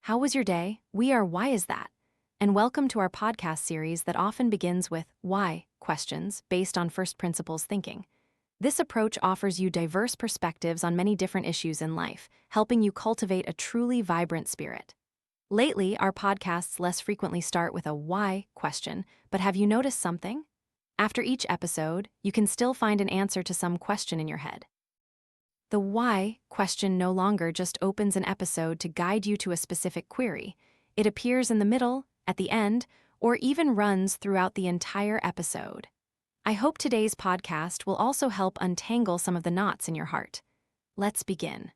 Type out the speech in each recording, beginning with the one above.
How was your day? We are Why Is That? And welcome to our podcast series that often begins with why questions based on first principles thinking. This approach offers you diverse perspectives on many different issues in life, helping you cultivate a truly vibrant spirit. Lately, our podcasts less frequently start with a why question, but have you noticed something? After each episode, you can still find an answer to some question in your head. The why question no longer just opens an episode to guide you to a specific query. It appears in the middle, at the end, or even runs throughout the entire episode. I hope today's podcast will also help untangle some of the knots in your heart. Let's begin.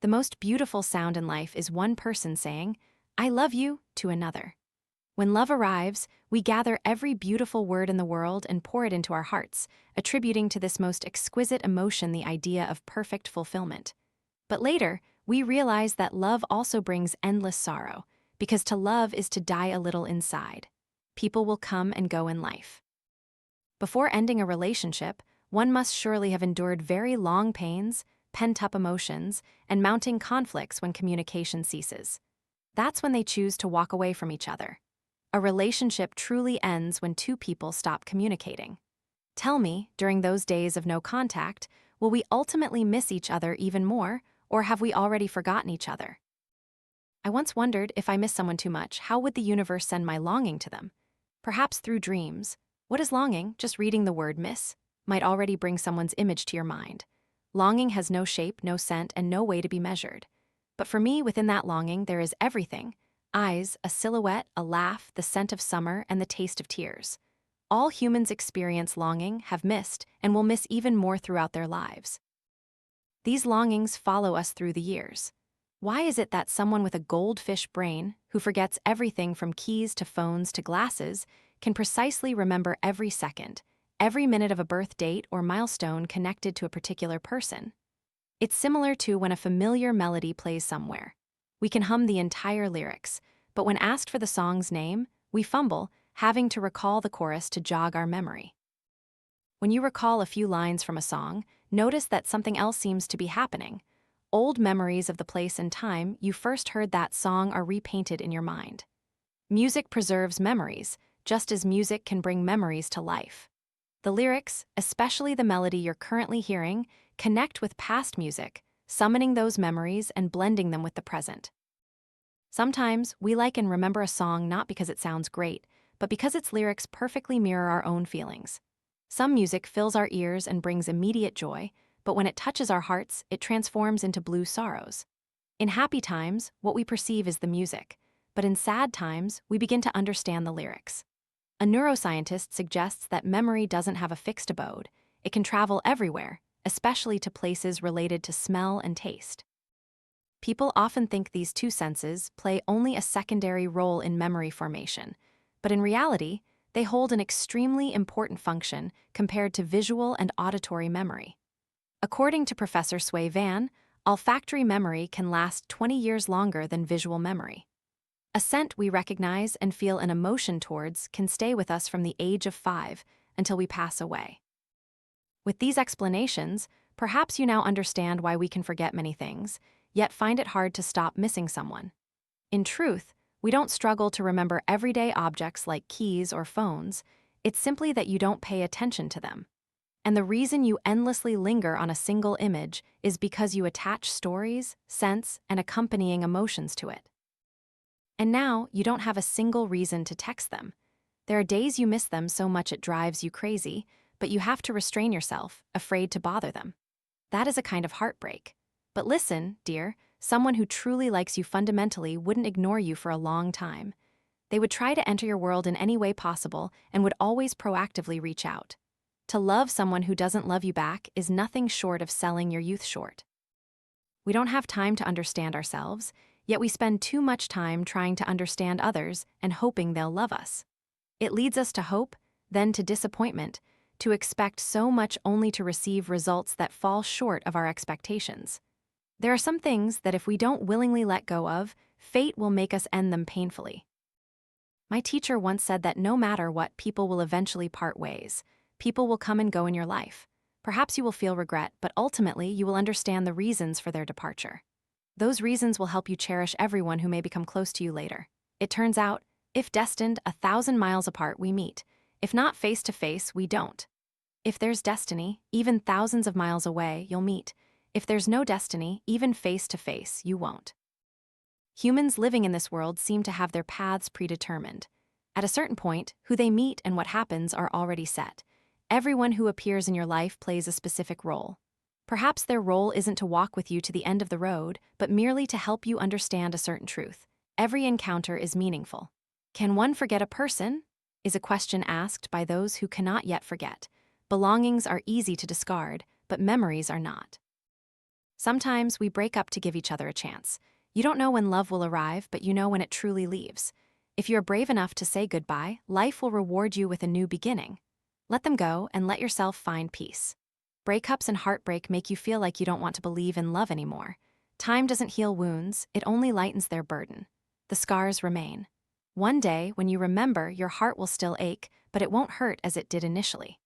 The most beautiful sound in life is one person saying, "I love you," to another. When love arrives, we gather every beautiful word in the world and pour it into our hearts, attributing to this most exquisite emotion the idea of perfect fulfillment. But later, we realize that love also brings endless sorrow, because to love is to die a little inside. People will come and go in life. Before ending a relationship, one must surely have endured very long pains, pent-up emotions, and mounting conflicts when communication ceases. That's when they choose to walk away from each other. A relationship truly ends when two people stop communicating. Tell me, during those days of no contact, will we ultimately miss each other even more, or have we already forgotten each other? I once wondered if I miss someone too much, how would the universe send my longing to them? Perhaps through dreams. What is longing? Just reading the word miss might already bring someone's image to your mind. Longing has no shape, no scent, and no way to be measured. But for me, within that longing, there is everything. Eyes, a silhouette, a laugh, the scent of summer, and the taste of tears. All humans experience longing, have missed, and will miss even more throughout their lives. These longings follow us through the years. Why is it that someone with a goldfish brain, who forgets everything from keys to phones to glasses, can precisely remember every second, every minute of a birth date or milestone connected to a particular person? It's similar to when a familiar melody plays somewhere. We can hum the entire lyrics, but when asked for the song's name, we fumble, having to recall the chorus to jog our memory. When you recall a few lines from a song, notice that something else seems to be happening. Old memories of the place and time you first heard that song are repainted in your mind. Music preserves memories, just as music can bring memories to life. The lyrics, especially the melody you're currently hearing, connect with past music, summoning those memories and blending them with the present. Sometimes we like and remember a song not because it sounds great, but because its lyrics perfectly mirror our own feelings. Some music fills our ears and brings immediate joy, but when it touches our hearts, it transforms into blue sorrows. In happy times, what we perceive is the music, but in sad times, we begin to understand the lyrics. A neuroscientist suggests that memory doesn't have a fixed abode. It can travel everywhere, especially to places related to smell and taste. People often think these two senses play only a secondary role in memory formation, but in reality, they hold an extremely important function compared to visual and auditory memory. According to Professor Sway Van, olfactory memory can last 20 years longer than visual memory. A scent we recognize and feel an emotion towards can stay with us from the age of 5 until we pass away. With these explanations, perhaps you now understand why we can forget many things, yet find it hard to stop missing someone. In truth, we don't struggle to remember everyday objects like keys or phones. It's simply that you don't pay attention to them. And the reason you endlessly linger on a single image is because you attach stories, scents, and accompanying emotions to it. And now, you don't have a single reason to text them. There are days you miss them so much it drives you crazy, but you have to restrain yourself, afraid to bother them. That is a kind of heartbreak. But listen, dear, someone who truly likes you fundamentally wouldn't ignore you for a long time. They would try to enter your world in any way possible and would always proactively reach out. To love someone who doesn't love you back is nothing short of selling your youth short. We don't have time to understand ourselves, yet we spend too much time trying to understand others and hoping they'll love us. It leads us to hope, then to disappointment, to expect so much only to receive results that fall short of our expectations. There are some things that if we don't willingly let go of, fate will make us end them painfully. My teacher once said that no matter what, people will eventually part ways. People will come and go in your life. Perhaps you will feel regret, but ultimately you will understand the reasons for their departure. Those reasons will help you cherish everyone who may become close to you later. It turns out, if destined 1,000 miles apart, we meet. If not face to face, we don't. If there's destiny, even thousands of miles away, you'll meet. If there's no destiny, even face to face, you won't. Humans living in this world seem to have their paths predetermined. At a certain point, who they meet and what happens are already set. Everyone who appears in your life plays a specific role. Perhaps their role isn't to walk with you to the end of the road, but merely to help you understand a certain truth. Every encounter is meaningful. Can one forget a person? Is a question asked by those who cannot yet forget. Belongings are easy to discard, but memories are not. Sometimes we break up to give each other a chance. You don't know when love will arrive, but you know when it truly leaves. If you're brave enough to say goodbye, life will reward you with a new beginning. Let them go and let yourself find peace. Breakups and heartbreak make you feel like you don't want to believe in love anymore. Time doesn't heal wounds, it only lightens their burden. The scars remain. One day, when you remember, your heart will still ache, but it won't hurt as it did initially.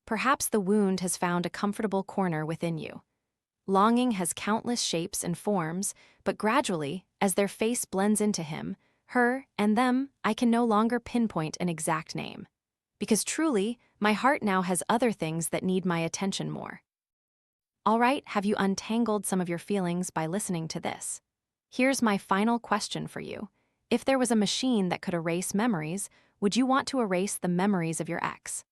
Perhaps the wound has found a comfortable corner within you. Longing has countless shapes and forms, but gradually, as their face blends into him, her, and them, I can no longer pinpoint an exact name. Because truly, my heart now has other things that need my attention more. All right, have you untangled some of your feelings by listening to this? Here's my final question for you. If there was a machine that could erase memories, would you want to erase the memories of your ex?